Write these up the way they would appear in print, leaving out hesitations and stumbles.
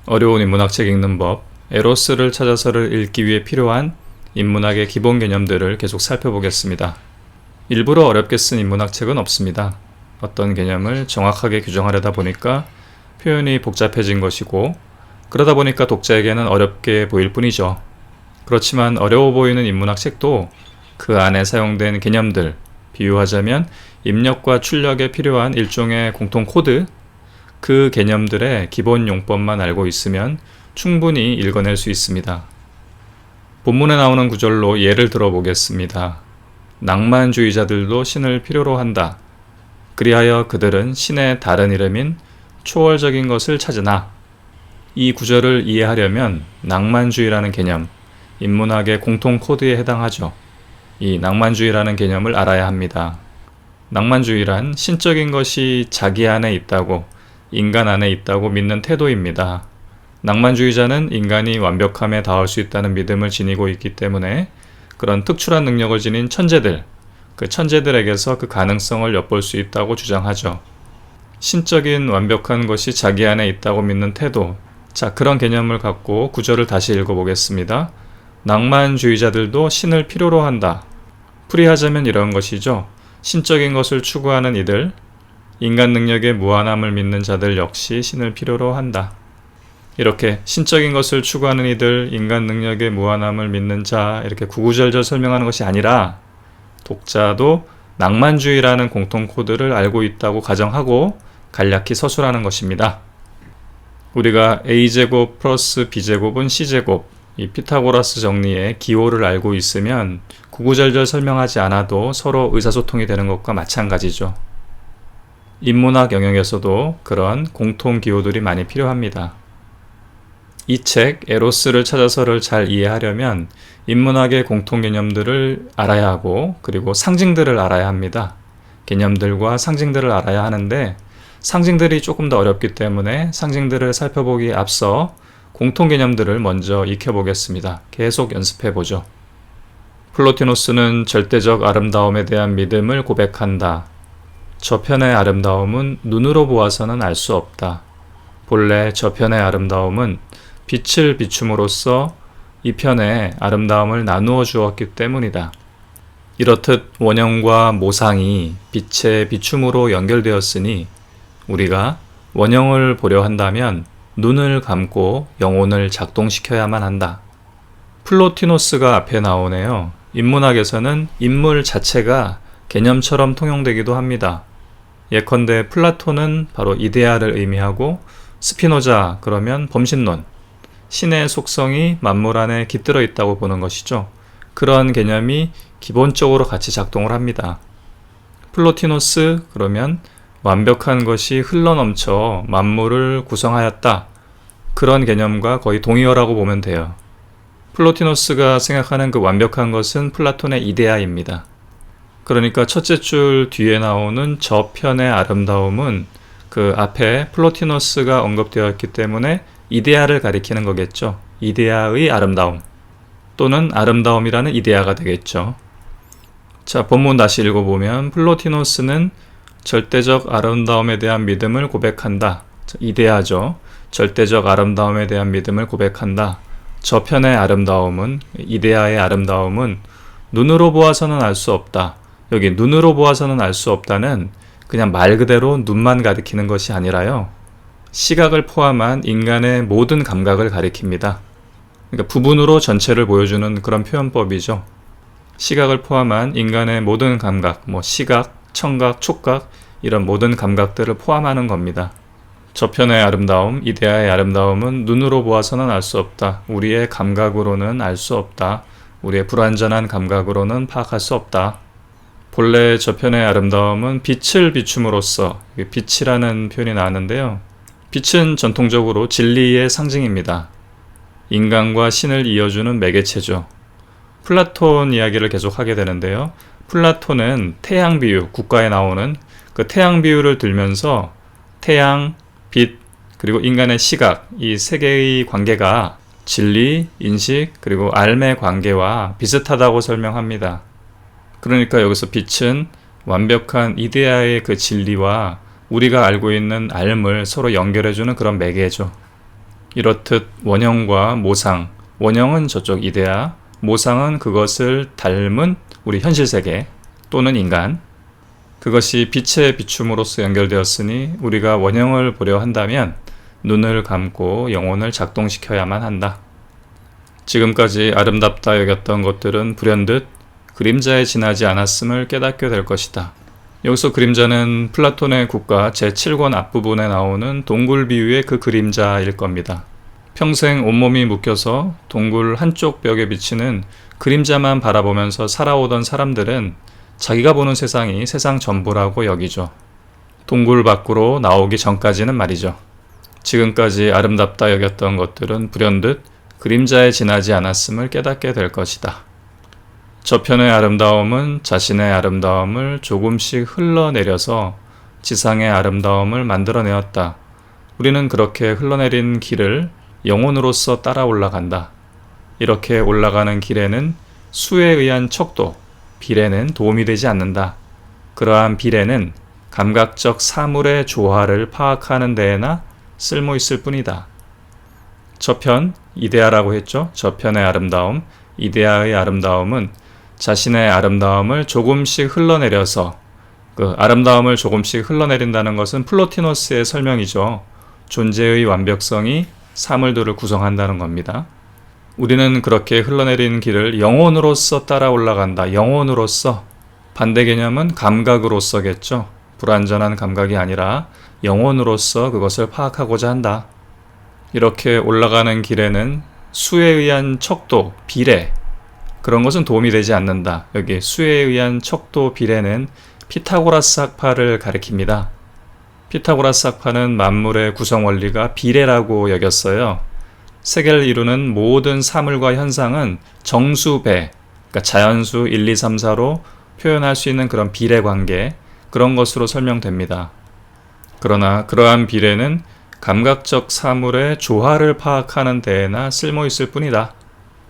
어려운 인문학책 읽는 법, 에로스를 찾아서를 읽기 위해 필요한 인문학의 기본 개념들을 계속 살펴보겠습니다. 일부러 어렵게 쓴 인문학책은 없습니다. 어떤 개념을 정확하게 규정하려다 보니까 표현이 복잡해진 것이고, 그러다 보니까 독자에게는 어렵게 보일 뿐이죠. 그렇지만 어려워 보이는 인문학책도 그 안에 사용된 개념들, 비유하자면 입력과 출력에 필요한 일종의 공통 코드, 그 개념들의 기본 용법만 알고 있으면 충분히 읽어낼 수 있습니다. 본문에 나오는 구절로 예를 들어 보겠습니다. 낭만주의자들도 신을 필요로 한다. 그리하여 그들은 신의 다른 이름인 초월적인 것을 찾으나. 이 구절을 이해하려면 낭만주의라는 개념, 인문학의 공통 코드에 해당하죠. 이 낭만주의라는 개념을 알아야 합니다. 낭만주의란 신적인 것이 자기 안에 있다고, 인간 안에 있다고 믿는 태도입니다. 낭만주의자는 인간이 완벽함에 닿을 수 있다는 믿음을 지니고 있기 때문에 그런 특출한 능력을 지닌 천재들, 그 천재들에게서 그 가능성을 엿볼 수 있다고 주장하죠. 신적인 완벽한 것이 자기 안에 있다고 믿는 태도. 자, 그런 개념을 갖고 구절을 다시 읽어보겠습니다. 낭만주의자들도 신을 필요로 한다. 풀이하자면 이런 것이죠. 신적인 것을 추구하는 이들, 인간 능력의 무한함을 믿는 자들 역시 신을 필요로 한다. 이렇게 신적인 것을 추구하는 이들, 인간 능력의 무한함을 믿는 자, 이렇게 구구절절 설명하는 것이 아니라 독자도 낭만주의라는 공통 코드를 알고 있다고 가정하고 간략히 서술하는 것입니다. 우리가 a제곱 플러스 b제곱은 c제곱, 이 피타고라스 정리의 기호를 알고 있으면 구구절절 설명하지 않아도 서로 의사소통이 되는 것과 마찬가지죠. 인문학 영역에서도 그런 공통 기호들이 많이 필요합니다. 이 책 에로스를 찾아서를 잘 이해하려면 인문학의 공통 개념들을 알아야 하고, 그리고 상징들을 알아야 합니다. 개념들과 상징들을 알아야 하는데 상징들이 조금 더 어렵기 때문에 상징들을 살펴보기에 앞서 공통 개념들을 먼저 익혀보겠습니다. 계속 연습해보죠. 플로티노스는 절대적 아름다움에 대한 믿음을 고백한다. 저편의 아름다움은 눈으로 보아서는 알 수 없다. 본래 저편의 아름다움은 빛을 비춤으로써 이 편의 아름다움을 나누어 주었기 때문이다. 이렇듯 원형과 모상이 빛의 비춤으로 연결되었으니 우리가 원형을 보려 한다면 눈을 감고 영혼을 작동시켜야만 한다. 플로티노스가 앞에 나오네요. 인문학에서는 인물 자체가 개념처럼 통용되기도 합니다. 예컨대 플라톤은 바로 이데아를 의미하고, 스피노자 그러면 범신론, 신의 속성이 만물 안에 깃들어 있다고 보는 것이죠. 그런 개념이 기본적으로 같이 작동을 합니다. 플로티노스 그러면 완벽한 것이 흘러넘쳐 만물을 구성하였다. 그런 개념과 거의 동의어라고 보면 돼요. 플로티노스가 생각하는 그 완벽한 것은 플라톤의 이데아입니다. 그러니까 첫째 줄 뒤에 나오는 저편의 아름다움은 그 앞에 플로티노스가 언급되어 있기 때문에 이데아를 가리키는 거겠죠. 이데아의 아름다움 또는 아름다움이라는 이데아가 되겠죠. 자, 본문 다시 읽어보면 플로티노스는 절대적 아름다움에 대한 믿음을 고백한다. 이데아죠. 절대적 아름다움에 대한 믿음을 고백한다. 저편의 아름다움은, 이데아의 아름다움은 눈으로 보아서는 알 수 없다. 여기 눈으로 보아서는 알 수 없다는 그냥 말 그대로 눈만 가리키는 것이 아니라요, 시각을 포함한 인간의 모든 감각을 가리킵니다. 그러니까 부분으로 전체를 보여주는 그런 표현법이죠. 시각을 포함한 인간의 모든 감각, 시각, 청각, 촉각, 이런 모든 감각들을 포함하는 겁니다. 저편의 아름다움, 이데아의 아름다움은 눈으로 보아서는 알 수 없다. 우리의 감각으로는 알 수 없다. 우리의 불완전한 감각으로는 파악할 수 없다. 본래 저편의 아름다움은 빛을 비춤으로써, 빛이라는 표현이 나왔는데요. 빛은 전통적으로 진리의 상징입니다. 인간과 신을 이어주는 매개체죠. 플라톤 이야기를 계속 하게 되는데요. 플라톤은 태양 비유, 국가에 나오는 그 태양 비유를 들면서 태양, 빛, 그리고 인간의 시각, 이 세 개의 관계가 진리, 인식, 그리고 알의 관계와 비슷하다고 설명합니다. 그러니까 여기서 빛은 완벽한 이데아의 그 진리와 우리가 알고 있는 알을 서로 연결해주는 그런 매개죠. 이렇듯 원형과 모상, 원형은 저쪽 이데아, 모상은 그것을 닮은 우리 현실 세계 또는 인간, 그것이 빛의 비춤으로서 연결되었으니 우리가 원형을 보려 한다면 눈을 감고 영혼을 작동시켜야만 한다. 지금까지 아름답다 여겼던 것들은 불현듯 그림자에 지나지 않았음을 깨닫게 될 것이다. 여기서 그림자는 플라톤의 국가 제7권 앞부분에 나오는 동굴 비유의 그 그림자일 겁니다. 평생 온몸이 묶여서 동굴 한쪽 벽에 비치는 그림자만 바라보면서 살아오던 사람들은 자기가 보는 세상이 세상 전부라고 여기죠. 동굴 밖으로 나오기 전까지는 말이죠. 지금까지 아름답다 여겼던 것들은 불현듯 그림자에 지나지 않았음을 깨닫게 될 것이다. 저편의 아름다움은 자신의 아름다움을 조금씩 흘러내려서 지상의 아름다움을 만들어내었다. 우리는 그렇게 흘러내린 길을 영혼으로서 따라 올라간다. 이렇게 올라가는 길에는 수에 의한 척도, 비례는 도움이 되지 않는다. 그러한 비례는 감각적 사물의 조화를 파악하는 데에나 쓸모 있을 뿐이다. 저편, 이데아라고 했죠. 저편의 아름다움, 이데아의 아름다움은 자신의 아름다움을 조금씩 흘러내려서, 그 아름다움을 조금씩 흘러내린다는 것은 플로티너스의 설명이죠. 존재의 완벽성이 사물들을 구성한다는 겁니다. 우리는 그렇게 흘러내린 길을 영혼으로서 따라 올라간다. 영혼으로서. 반대 개념은 감각으로서겠죠. 불완전한 감각이 아니라 영혼으로서 그것을 파악하고자 한다. 이렇게 올라가는 길에는 수에 의한 척도, 비례, 그런 것은 도움이 되지 않는다. 여기 수에 의한 척도, 비례는 피타고라스 학파를 가리킵니다. 피타고라스 학파는 만물의 구성 원리가 비례라고 여겼어요. 세계를 이루는 모든 사물과 현상은 정수배, 그러니까 자연수 1, 2, 3, 4로 표현할 수 있는 그런 비례 관계, 그런 것으로 설명됩니다. 그러나 그러한 비례는 감각적 사물의 조화를 파악하는 데에나 쓸모 있을 뿐이다.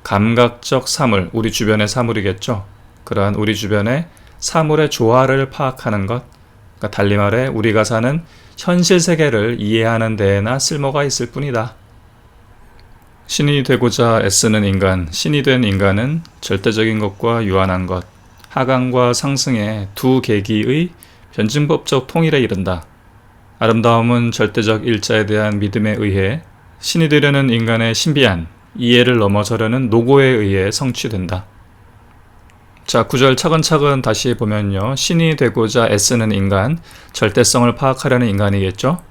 감각적 사물, 우리 주변의 사물이겠죠. 그러한 우리 주변의 사물의 조화를 파악하는 것, 그러니까 달리 말해 우리가 사는 현실 세계를 이해하는 데에나 쓸모가 있을 뿐이다. 신이 되고자 애쓰는 인간, 신이 된 인간은 절대적인 것과 유한한 것, 하강과 상승의 두 계기의 변증법적 통일에 이른다. 아름다움은 절대적 일자에 대한 믿음에 의해 신이 되려는 인간의 신비한 이해를 넘어서려는 노고에 의해 성취된다. 자, 9절 차근차근 다시 보면요. 신이 되고자 애쓰는 인간, 절대성을 파악하려는 인간이겠죠.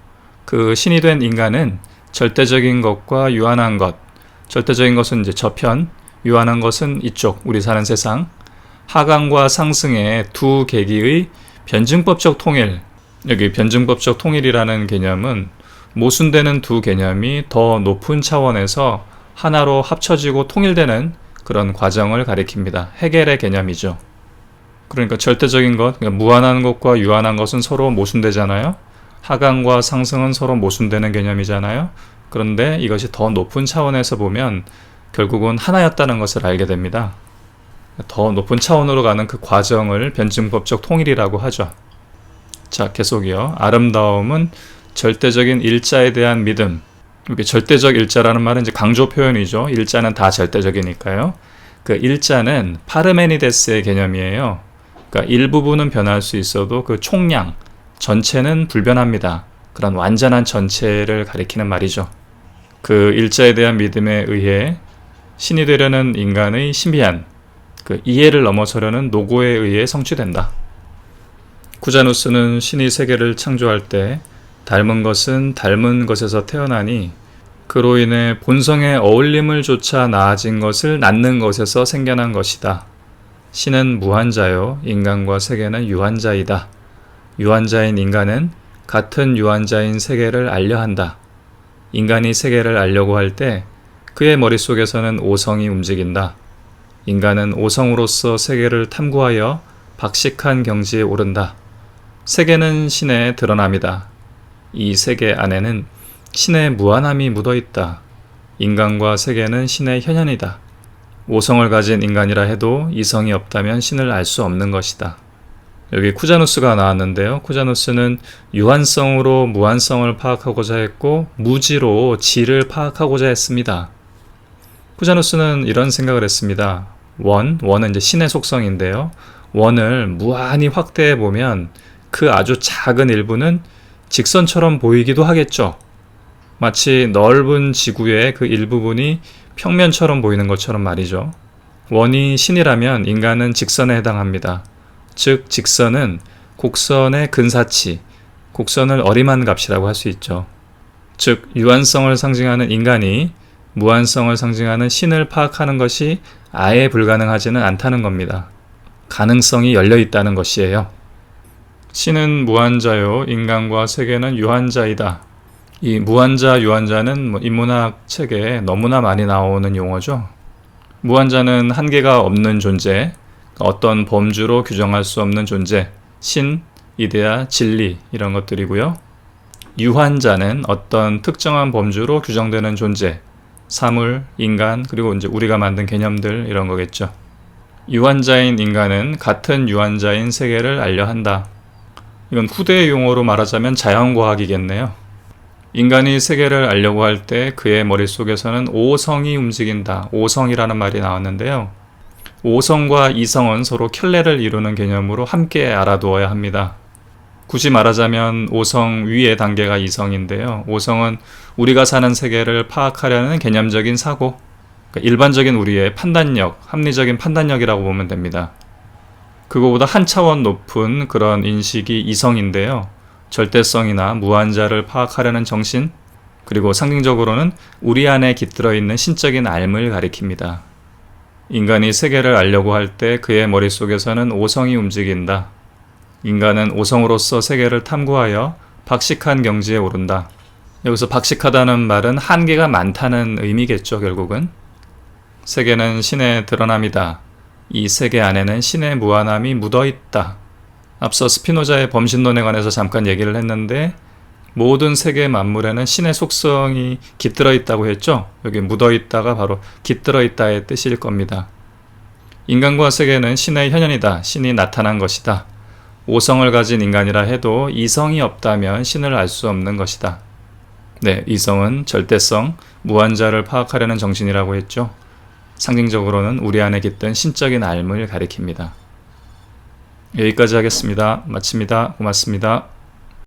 그 신이 된 인간은 절대적인 것과 유한한 것, 절대적인 것은 이제 저편, 유한한 것은 이쪽, 우리 사는 세상, 하강과 상승의 두 계기의 변증법적 통일, 여기 변증법적 통일이라는 개념은 모순되는 두 개념이 더 높은 차원에서 하나로 합쳐지고 통일되는 그런 과정을 가리킵니다. 헤겔의 개념이죠. 그러니까 절대적인 것, 그러니까 무한한 것과 유한한 것은 서로 모순되잖아요. 하강과 상승은 서로 모순되는 개념이잖아요. 그런데 이것이 더 높은 차원에서 보면 결국은 하나였다는 것을 알게 됩니다. 더 높은 차원으로 가는 그 과정을 변증법적 통일이라고 하죠. 자, 계속이요. 아름다움은 절대적인 일자에 대한 믿음. 이렇게 절대적 일자라는 말은 이제 강조 표현이죠. 일자는 다 절대적이니까요. 그 일자는 파르메니데스의 개념이에요. 그러니까 일부분은 변할 수 있어도 그 총량, 전체는 불변합니다. 그런 완전한 전체를 가리키는 말이죠. 그 일자에 대한 믿음에 의해 신이 되려는 인간의 신비한 그 이해를 넘어서려는 노고에 의해 성취된다. 쿠자누스는 신이 세계를 창조할 때 닮은 것은 닮은 것에서 태어나니 그로 인해 본성의 어울림을 조차 나아진 것을 낳는 것에서 생겨난 것이다. 신은 무한자요, 인간과 세계는 유한자이다. 유한자인 인간은 같은 유한자인 세계를 알려 한다. 인간이 세계를 알려고 할 때 그의 머릿속에서는 오성이 움직인다. 인간은 오성으로서 세계를 탐구하여 박식한 경지에 오른다. 세계는 신의 드러남이다. 이 세계 안에는 신의 무한함이 묻어있다. 인간과 세계는 신의 현현이다. 오성을 가진 인간이라 해도 이성이 없다면 신을 알 수 없는 것이다. 여기 쿠자누스가 나왔는데요. 쿠자누스는 유한성으로 무한성을 파악하고자 했고 무지로 질을 파악하고자 했습니다. 쿠자누스는 이런 생각을 했습니다. 원은 이제 신의 속성인데요. 원을 무한히 확대해 보면 그 아주 작은 일부는 직선처럼 보이기도 하겠죠. 마치 넓은 지구의 그 일부분이 평면처럼 보이는 것처럼 말이죠. 원이 신이라면 인간은 직선에 해당합니다. 즉 직선은 곡선의 근사치, 곡선을 어림한 값이라고 할 수 있죠. 즉 유한성을 상징하는 인간이 무한성을 상징하는 신을 파악하는 것이 아예 불가능하지는 않다는 겁니다. 가능성이 열려 있다는 것이에요. 신은 무한자요, 인간과 세계는 유한자이다. 이 무한자, 유한자는 인문학 책에 너무나 많이 나오는 용어죠. 무한자는 한계가 없는 존재, 어떤 범주로 규정할 수 없는 존재, 신, 이데아, 진리 이런 것들이고요. 유한자는 어떤 특정한 범주로 규정되는 존재, 사물, 인간, 그리고 이제 우리가 만든 개념들 이런 거겠죠. 유한자인 인간은 같은 유한자인 세계를 알려 한다. 이건 후대의 용어로 말하자면 자연과학이겠네요. 인간이 세계를 알려고 할 때 그의 머릿속에서는 오성이 움직인다. 오성이라는 말이 나왔는데요. 오성과 이성은 서로 켤레를 이루는 개념으로 함께 알아두어야 합니다. 굳이 말하자면 오성 위의 단계가 이성인데요. 오성은 우리가 사는 세계를 파악하려는 개념적인 사고, 그러니까 일반적인 우리의 판단력, 합리적인 판단력이라고 보면 됩니다. 그거보다 한 차원 높은 그런 인식이 이성인데요. 절대성이나 무한자를 파악하려는 정신, 그리고 상징적으로는 우리 안에 깃들어 있는 신적인 알을 가리킵니다. 인간이 세계를 알려고 할 때 그의 머릿속에서는 오성이 움직인다. 인간은 오성으로서 세계를 탐구하여 박식한 경지에 오른다. 여기서 박식하다는 말은 한계가 많다는 의미겠죠, 결국은. 세계는 신의 드러남이다. 이 세계 안에는 신의 무한함이 묻어있다. 앞서 스피노자의 범신론에 관해서 잠깐 얘기를 했는데 모든 세계 만물에는 신의 속성이 깃들어 있다고 했죠. 여기 묻어 있다가 바로 깃들어 있다의 뜻일 겁니다. 인간과 세계는 신의 현현이다. 신이 나타난 것이다. 오성을 가진 인간이라 해도 이성이 없다면 신을 알 수 없는 것이다. 네, 이성은 절대성, 무한자를 파악하려는 정신이라고 했죠. 상징적으로는 우리 안에 깃든 신적인 알을 가리킵니다. 여기까지 하겠습니다. 마칩니다. 고맙습니다.